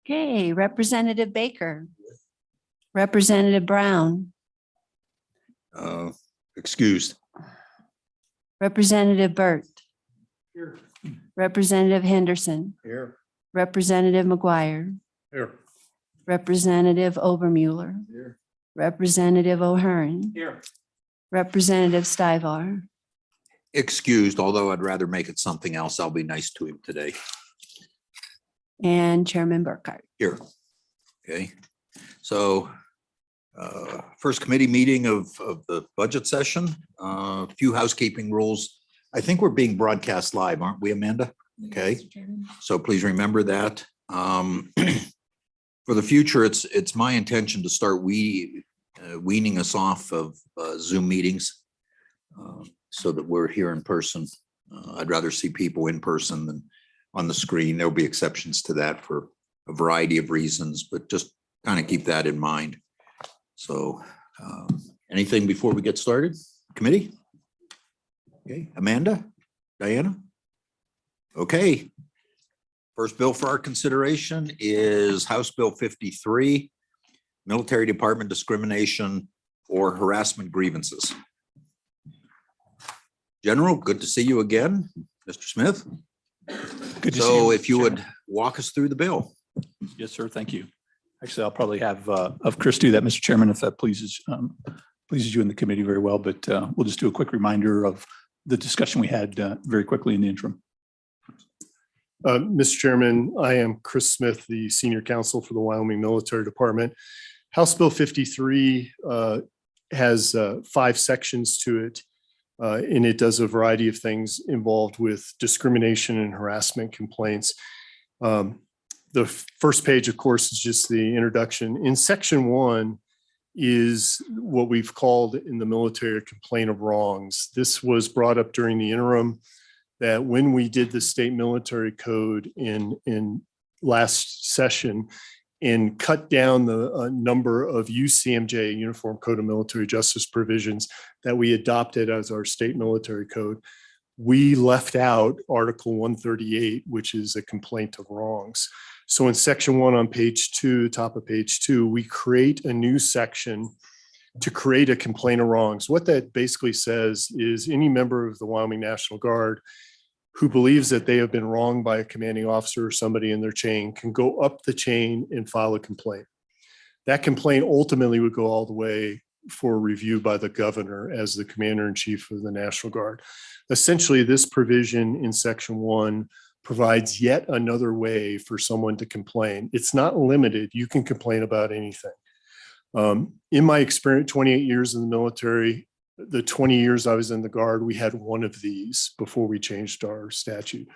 Okay, Representative Baker. Representative Brown. Excused. Representative Burt. Here. Representative Henderson. Here. Representative McGuire. Here. Representative Obermueller. Here. Representative O'Hearn. Here. Representative Stivar. Excused, although I'd rather make it something else. I'll be nice to him today. And Chairman Burkhart. Here. Okay. So first committee meeting of the budget session, a few housekeeping rules. I think we're being broadcast live, aren't we, Amanda? Okay. So please remember that. For the future, it's my intention to start weaning us off of Zoom meetings so that we're here in person. I'd rather see people in person than on the screen. There'll be exceptions to that for a variety of reasons, but just kind of keep that in mind. So anything before we get started? Committee? Okay, Amanda, Diana? Okay. First bill for our consideration is House Bill 53, Military Department Discrimination or Harassment Grievances. General, good to see you again. Mr. Smith? Good to see you. So if you Chairman. would walk us through the bill. Yes, sir. Thank you. Actually, I'll probably have of Chris do that, Mr. Chairman, if that pleases you in the committee very well. But we'll just do a quick reminder of the discussion we had very quickly in the interim. Mr. Chairman, I am Chris Smith, the Senior Counsel for the Wyoming Military Department. House Bill 53 has 5 sections to it, and it does a variety of things involved with discrimination and harassment complaints. The first page, of course, is just the introduction. In Section 1 is what we've called in the military a complaint of wrongs. This was brought up during the interim that when we did the state military code in last session and cut down the number of UCMJ, Uniform Code of Military Justice provisions that we adopted as our state military code, we left out Article 138, which is a complaint of wrongs. So in Section 1 on page 2, top of page 2, we create a new section to create a complaint of wrongs. What that basically says is any member of the Wyoming National Guard who believes that they have been wronged by a commanding officer or somebody in their chain can go up the chain and file a complaint. That complaint ultimately would go all the way for review by the governor as the commander-in-chief of the National Guard. Essentially, this provision in Section 1 provides yet another way for someone to complain. It's not limited. You can complain about anything. In my experience, 28 years in the military, the 20 years I was in the Guard, we had one of these before we changed our statute.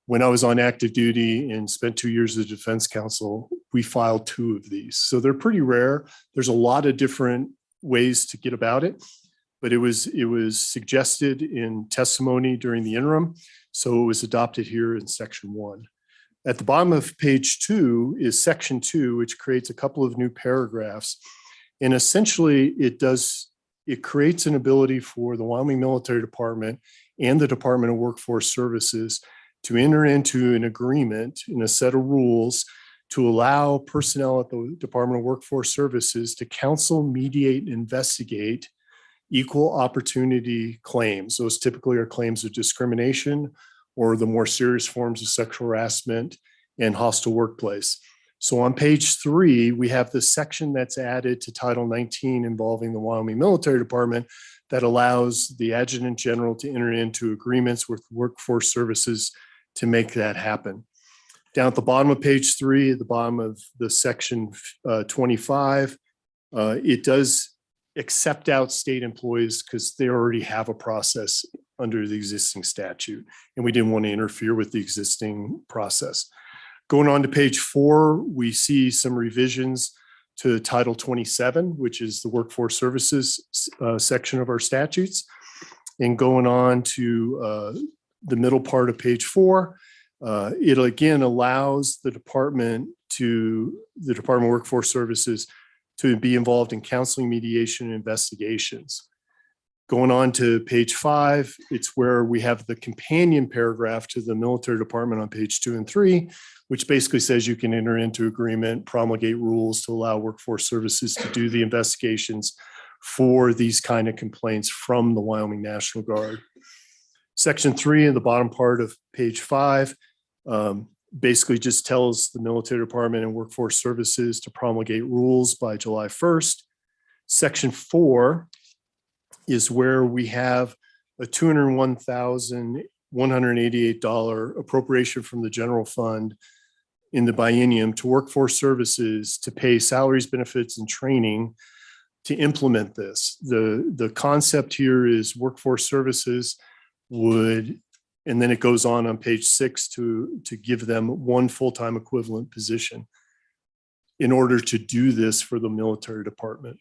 When I was on active duty and spent 2 years as a defense counsel, we filed 2 of these. So they're pretty rare. There's a lot of different ways to get about it, but it was suggested in testimony during the interim. So it was adopted here in Section 1. At the bottom of page 2 is Section 2, which creates a couple of new paragraphs. And essentially it creates an ability for the Wyoming Military Department and the Department of Workforce Services to enter into an agreement in a set of rules to allow personnel at the Department of Workforce Services to counsel, mediate, and investigate equal opportunity claims. Those typically are claims of discrimination or the more serious forms of sexual harassment and hostile workplace. So on page 3, we have the section that's added to Title 19 involving the Wyoming Military Department that allows the Adjutant General to enter into agreements with Workforce Services to make that happen. Down at the bottom of page 3, at the bottom of the section 25, it does accept out state employees because they already have a process under the existing statute, and we didn't want to interfere with the existing process. Going on to page 4, we see some revisions to Title 27, which is the Workforce Services section of our statutes. And going on to the middle part of page 4, it again allows the Department of Workforce Services to be involved in counseling, mediation, and investigations. Going on to page 5, it's where we have the companion paragraph to the military department on page 2 and 3, which basically says you can enter into agreement, promulgate rules to allow workforce services to do the investigations for these kind of complaints from the Wyoming National Guard. Section 3 in the bottom part of page 5 basically just tells the military department and workforce services to promulgate rules by July 1st. Section 4 is where we have a $201,188 appropriation from the general fund in the biennium to workforce services to pay salaries, benefits, and training to implement this. The concept here is workforce services would, and then it goes on page 6 to give them one full-time equivalent position in order to do this for the military department.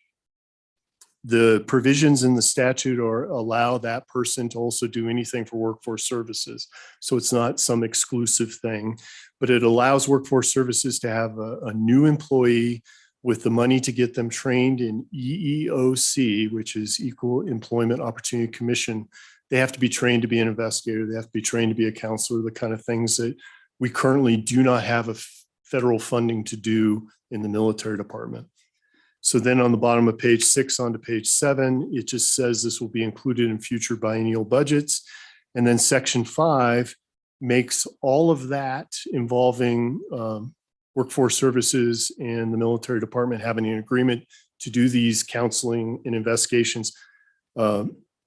The provisions in the statute allow that person to also do anything for workforce services. So it's not some exclusive thing, but it allows workforce services to have a new employee with the money to get them trained in EEOC, which is Equal Employment Opportunity Commission. They have to be trained to be an investigator. They have to be trained to be a counselor, the kind of things that we currently do not have a federal funding to do in the military department. So then on the bottom of page 6 onto page 7, it just says this will be included in future biennial budgets. And then section 5 makes all of that involving workforce services and the military department having an agreement to do these counseling and investigations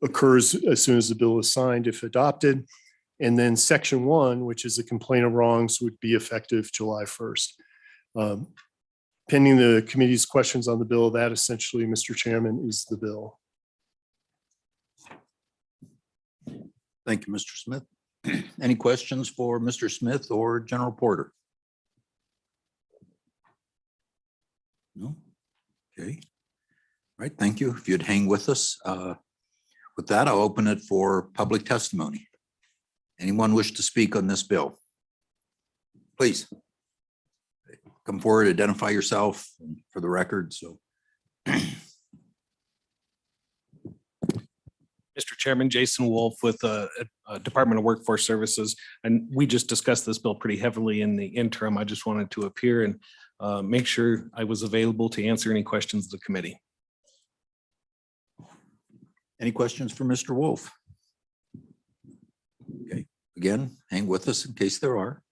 occurs as soon as the bill is signed, if adopted. And then section 1, which is a complaint of wrongs, would be effective July 1st. Pending the committee's questions on the bill, that essentially, Mr. Chairman, is the bill. Thank you, Mr. Smith. Any questions for Mr. Smith or General Porter? No? Okay. All right, thank you. If you'd hang with us. With that, I'll open it for public testimony. Anyone wish to speak on this bill? Please. Come forward, identify yourself for the record. So, Mr. Chairman, Jason Wolf with the Department of Workforce Services. And we just discussed this bill pretty heavily in the interim. I just wanted to appear and make sure I was available to answer any questions of the committee. any questions for Mr. Wolf? Okay, again, hang with us in case there are.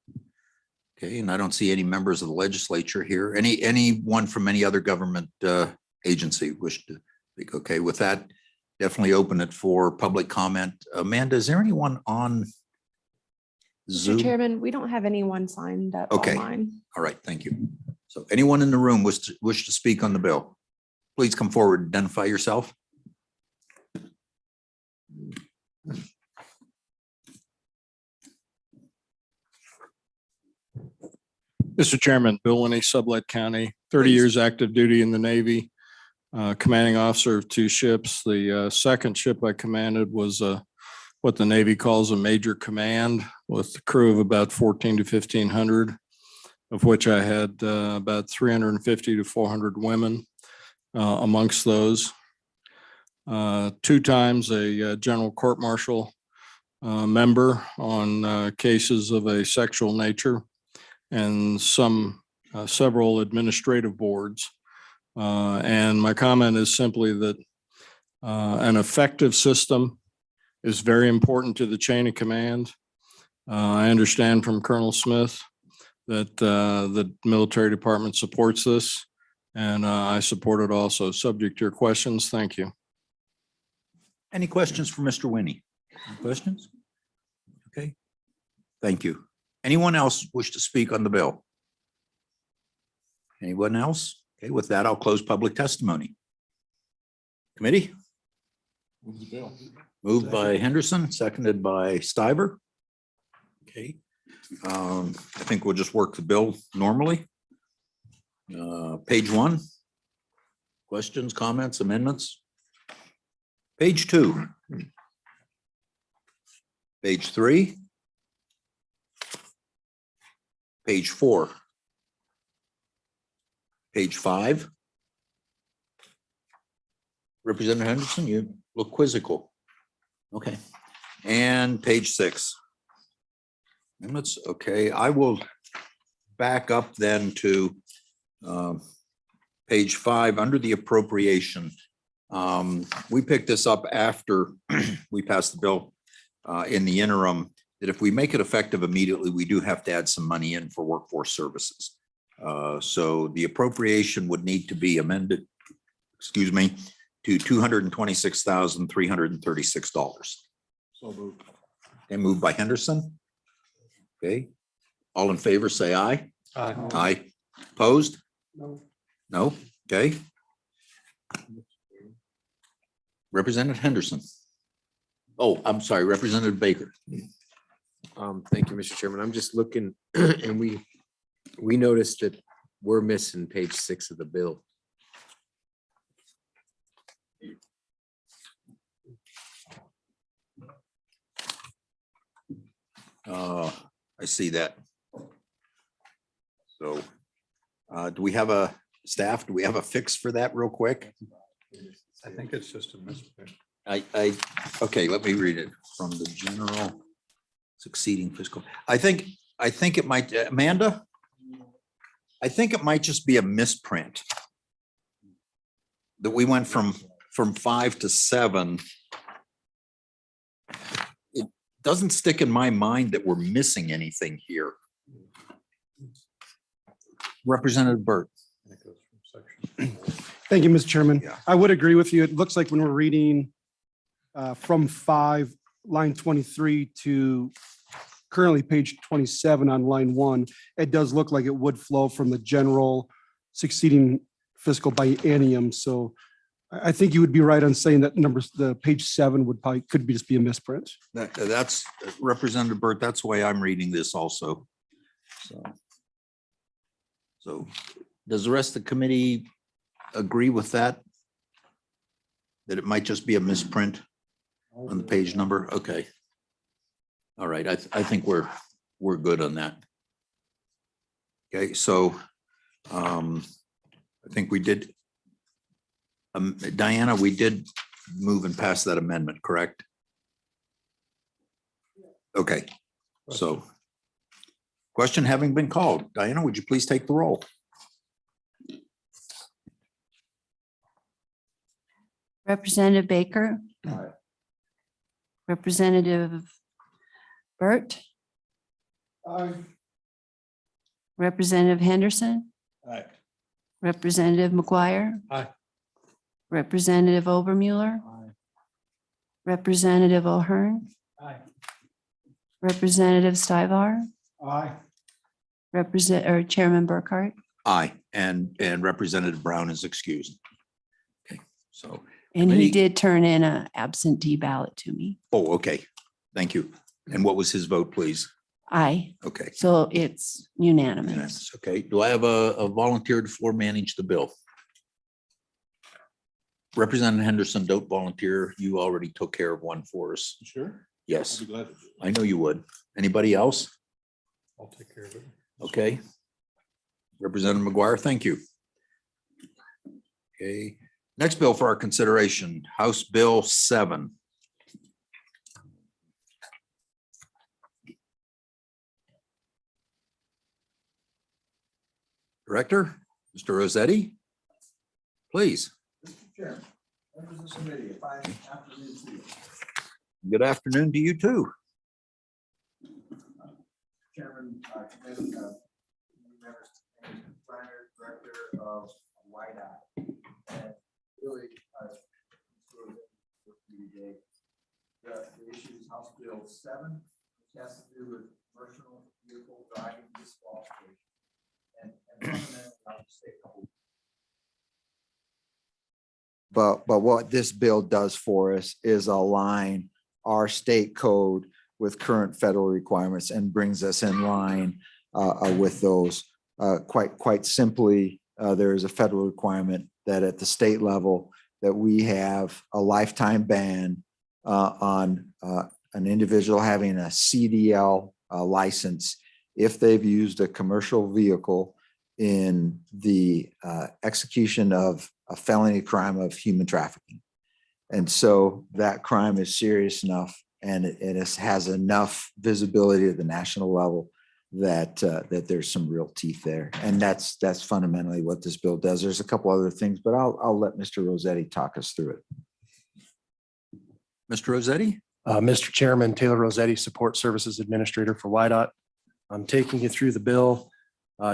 Okay, and I don't see any members of the legislature here. Anyone from any other government agency wish to speak? Okay, with that, definitely open it for public comment. Amanda, is there anyone on Zoom? Mr. Chairman, we don't have anyone signed up Okay. online. All right, thank you. So anyone in the room wish to speak on the bill? Please come forward, identify yourself. Mr. Chairman, Bill Winnie, Sublette County, 30 Please. years active duty in the Navy, commanding officer of 2 ships. The second ship I commanded was what the Navy calls a major command with a crew of about 14 to 1,500, of which I had about 350 to 400 women amongst those. 2 times a general court martial member on cases of a sexual nature, and several administrative boards. And my comment is simply that an effective system is very important to the chain of command. I understand from Colonel Smith that the military department supports this, and I support it also. Subject to your questions, thank you. Any questions for Mr. Winnie? Any questions? Okay, thank you. Anyone else wish to speak on the bill? Anyone else? Okay, with that, I'll close public testimony. Committee? Moved by Henderson, seconded by Stiver. Okay, I think we'll just work the bill normally. Page 1. Questions, comments, amendments? Page 2. Page 3. Page 4. Page 5. Representative Henderson, you look quizzical. Okay. And page 6. Amendments, okay, I will back up then to page 5, under the appropriation. We picked this up after we passed the bill in the interim, that if we make it effective immediately, we do have to add some money in for workforce services. So the appropriation would need to be amended, excuse me, to $226,336. So moved. And moved by Henderson. Okay, all in favor, say aye. Aye. Opposed? No. No, okay. Representative Henderson. Oh, I'm sorry, Representative Baker. Thank you, Mr. Chairman. I'm just looking and we noticed that we're missing page 6 of the bill. I see that. So, do we have a staff? Do we have a fix for that real quick? I think it's just a misprint. Okay, let me read it from the general succeeding fiscal. I think it might, Amanda? I think it might just be a misprint. That we went from 5 to 7. It doesn't stick in my mind that we're missing anything here. Representative Burt. Thank you, Mr. Chairman. Yeah. I would agree with you. It looks like when we're reading from 5, line 23 to currently page 27 on line 1, it does look like it would flow from the general succeeding fiscal biennium. So I think you would be right on saying that the page 7 would probably could be just be a misprint. That's Representative Burt. That's the way I'm reading this also. So does the rest of the committee agree with that? That it might just be a misprint on the page number? Okay. All right, I think we're good on that. Okay, so I think we did. Diana, we did move and pass that amendment, correct? Okay, so question having been called, Diana, would you please take the roll? Representative Baker. Representative Burt. Representative Henderson. Aye. Representative McGuire. Aye. Representative Obermueller. Representative O'Hearn. Aye. Representative Stivar. Aye. Chairman Burkhart. Aye, and Representative Brown is excused. Okay, so, And he Committee- did turn in an absentee ballot to me. oh, okay, thank you. And what was his vote, please? Aye. Okay. So it's unanimous. Unanimous. Okay, do I have a volunteer to floor manage the bill? Representative Henderson, don't volunteer. You already took care of one for us. Sure. Yes, I'll be glad to do it. I know you would. Anybody else? I'll take care of it. Okay. Representative McGuire, thank you. Okay, next bill for our consideration, House Bill 7. Director, Mr. Rossetti, please. Good afternoon to you too. Chairman, committee, members, planner, director of YDOT. And really, the issue is House Bill 7, which has to do with commercial vehicle driving disqualification. And fundamentally, I'll just say a couple. But what this bill does for us is align our state code with current federal requirements and brings us in line with those. Quite simply, there is a federal requirement that at the state level that we have a lifetime ban on an individual having a CDL license if they've used a commercial vehicle in the execution of a felony crime of human trafficking. And so that crime is serious enough and it has enough visibility at the national level that there's some real teeth there. And that's fundamentally what this bill does. There's a couple other things, but I'll let Mr. Rossetti talk us through it. Mr. Rossetti? Mr. Chairman, Taylor Rossetti, Support Services Administrator for YDOT. I'm taking you through the bill.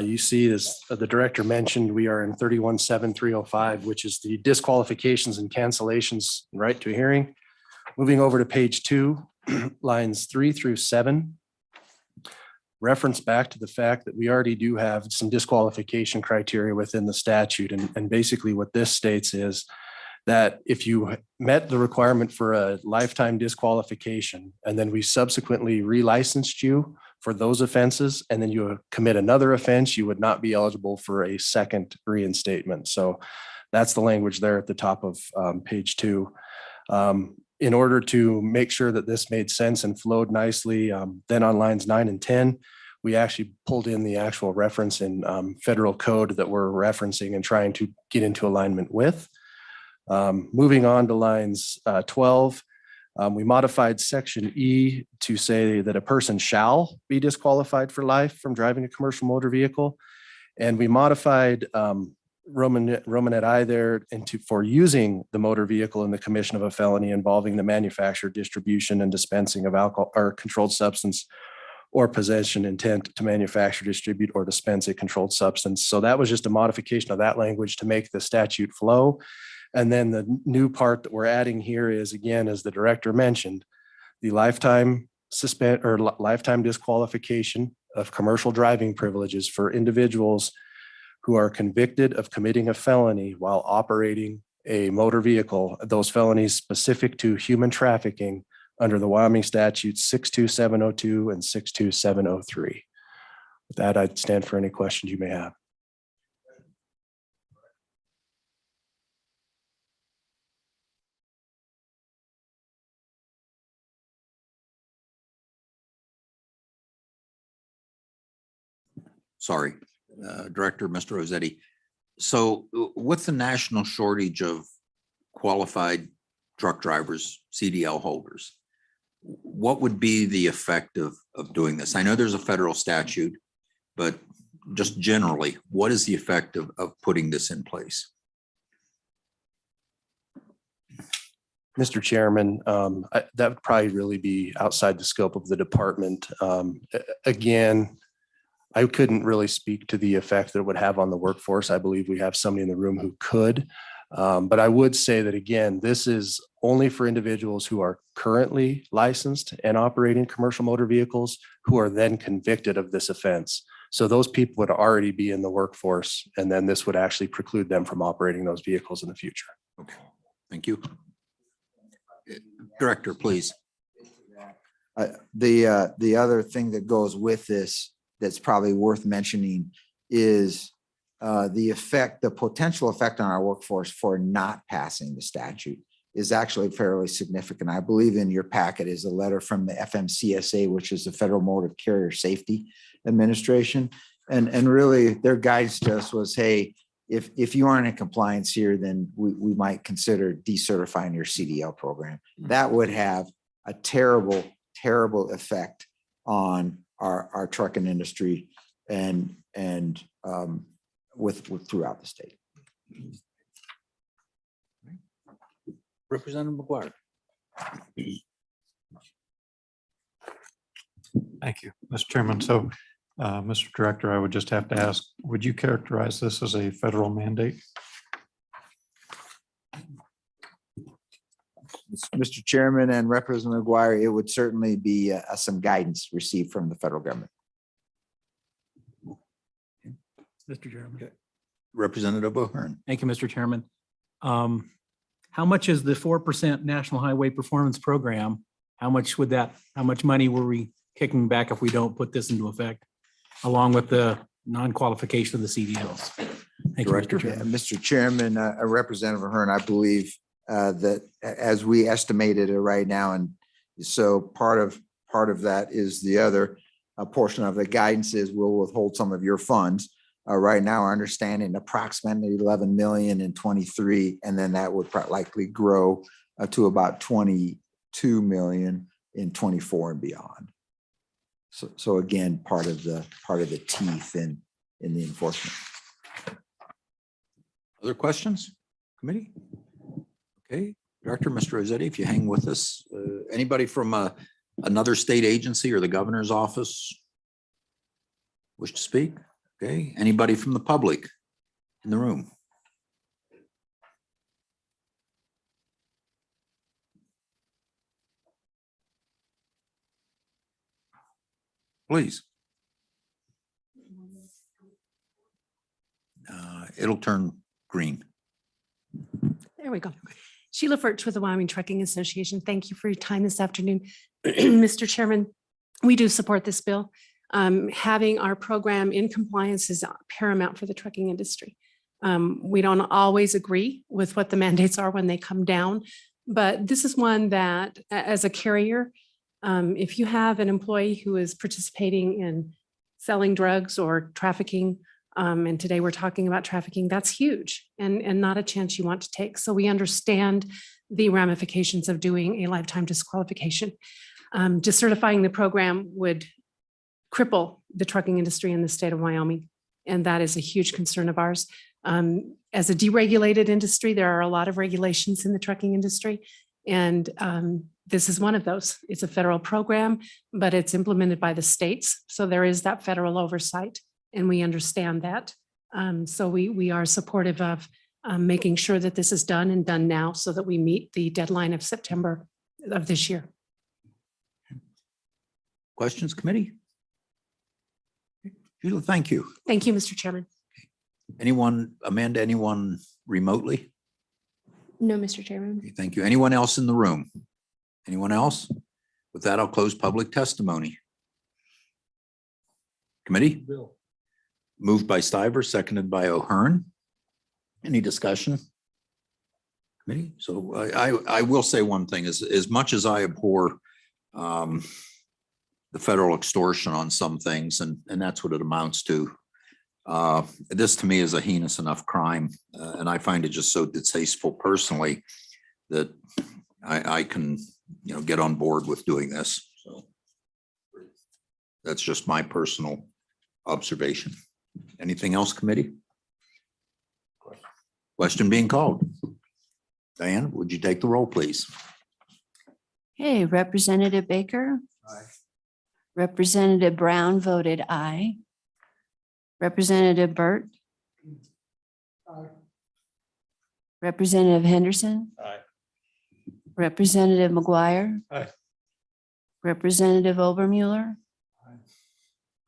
You see, as the director mentioned, we are in 317305, which is the disqualifications and cancellations right to hearing. Moving over to page 2, lines 3 through 7. Reference back to the fact that we already do have some disqualification criteria within the statute. And basically what this states is that if you met the requirement for a lifetime disqualification, and then we subsequently relicensed you for those offenses, and then you commit another offense, you would not be eligible for a second reinstatement. So that's the language there at the top of page 2. In order to make sure that this made sense and flowed nicely, then on lines 9 and 10, we actually pulled in the actual reference in federal code that we're referencing and trying to get into alignment with. Moving on to lines 12, we modified section E to say that a person shall be disqualified for life from driving a commercial motor vehicle. And we modified Romanet I there for using the motor vehicle in the commission of a felony involving the manufacture, distribution, and dispensing of alcohol or controlled substance or possession intent to manufacture, distribute, or dispense a controlled substance. So that was just a modification of that language to make the statute flow. And then the new part that we're adding here is, again, as the director mentioned, the lifetime disqualification of commercial driving privileges for individuals who are convicted of committing a felony while operating a motor vehicle, those felonies specific to human trafficking under the Wyoming statutes 62702 and 62703. With that, I'd stand for any questions you may have. Sorry, Director, Mr. Rossetti. So with the national shortage of qualified truck drivers, CDL holders, what would be the effect of doing this? I know there's a federal statute, but just generally, what is the effect of putting this in place? Mr. Chairman, that would probably really be outside the scope of the department. Again, I couldn't really speak to the effect that it would have on the workforce. I believe we have somebody in the room who could. But I would say that, again, this is only for individuals who are currently licensed and operating commercial motor vehicles who are then convicted of this offense. So those people would already be in the workforce, and then this would actually preclude them from operating those vehicles in the future. Okay, thank you. Director, please. The other thing that goes with this that's probably worth mentioning is the potential effect on our workforce for not passing the statute is actually fairly significant. I believe in your packet is a letter from the FMCSA, which is the Federal Motor Carrier Safety Administration. And really their guidance to us was, hey, if you aren't in compliance here, then we might consider decertifying your CDL program. That would have a terrible, terrible effect on our trucking industry and with throughout the state. Representative McGuire. Thank you, Mr. Chairman. So, Mr. Director, I would just have to ask, would you characterize this as a federal mandate? Mr. Chairman and Representative McGuire, it would certainly be some guidance received from the federal government. Mr. Chairman. Representative O'Hearn. Thank you, Mr. Chairman. How much is the 4% National Highway Performance Program? How much money were we kicking back if we don't put this into effect, along with the non-qualification of the CDLs? Thank you, Mr. Chairman. Mr. Chairman, Representative O'Hearn, I believe that as we estimated it right now, and so part of that is the other portion of the guidance is we'll withhold some of your funds. Right now, our understanding approximately 11 million in 23, and then that would likely grow to about 22 million in 24 and beyond. So again, part of the teeth in the enforcement. Other questions, committee? Okay, Director, Mr. Rossetti, if you hang with us, anybody from another state agency or the governor's office wish to speak? Okay, anybody from the public in the room? Please. It'll turn green. There we go. Sheila Furch with the Wyoming Trucking Association. Thank you for your time this afternoon. Mr. Chairman, we do support this bill. Having our program in compliance is paramount for the trucking industry. We don't always agree with what the mandates are when they come down, but this is one that as a carrier, if you have an employee who is participating in selling drugs or trafficking, and today we're talking about trafficking, that's huge and not a chance you want to take. So we understand the ramifications of doing a lifetime disqualification. Decertifying the program would cripple the trucking industry in the state of Wyoming. And that is a huge concern of ours. As a deregulated industry, there are a lot of regulations in the trucking industry. And this is one of those. It's a federal program, but it's implemented by the states. So there is that federal oversight. And we understand that. So we are supportive of making sure that this is done and done now so that we meet the deadline of September of this year. Questions, committee? Sheila, thank you. Thank you, Mr. Chairman. Anyone, Amanda, anyone remotely? No, Mr. Chairman. Okay, thank you. Anyone else in the room? Anyone else? With that, I'll close public testimony. Committee? Moved by Stiver, seconded by O'Hearn. Any discussion? Committee? So I will say one thing, as much as I abhor the federal extortion on some things, and that's what it amounts to. This to me is a heinous enough crime, and I find it just so distasteful personally that I can, get on board with doing this. So that's just my personal observation. Anything else, committee? Question being called. Diane, would you take the roll, please? Hey, Representative Baker. Aye. Representative Brown voted aye. Representative Burt. Aye. Representative Henderson. Aye. Representative McGuire. Aye. Representative Obermueller. Aye.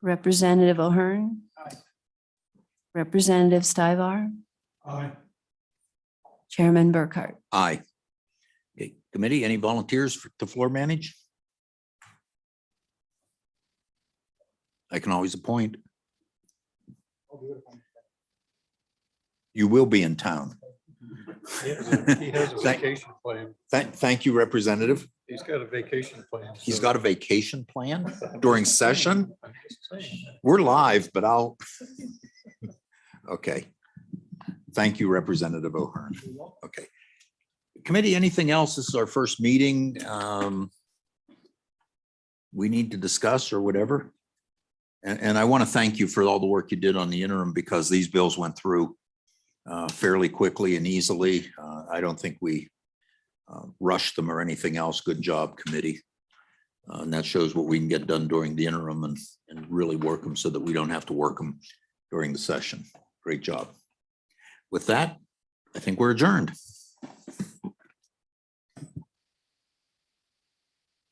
Representative O'Hearn. Aye. Representative Stivar. Aye. Chairman Burkhart. Aye. Okay, committee, any volunteers to floor manage? I can always appoint. You will be in town. He has a vacation plan. Thank you, Representative. He's got a vacation plan. He's got a vacation plan during session. We're live, but I'll. Okay. Thank you, Representative O'Hearn. Okay. Committee, anything else? This is our first meeting. We need to discuss or whatever. And I want to thank you for all the work you did on the interim because these bills went through fairly quickly and easily. I don't think we rushed them or anything else. Good job, committee. And that shows what we can get done during the interim and really work them so that we don't have to work them during the session. Great job. With that, I think we're adjourned.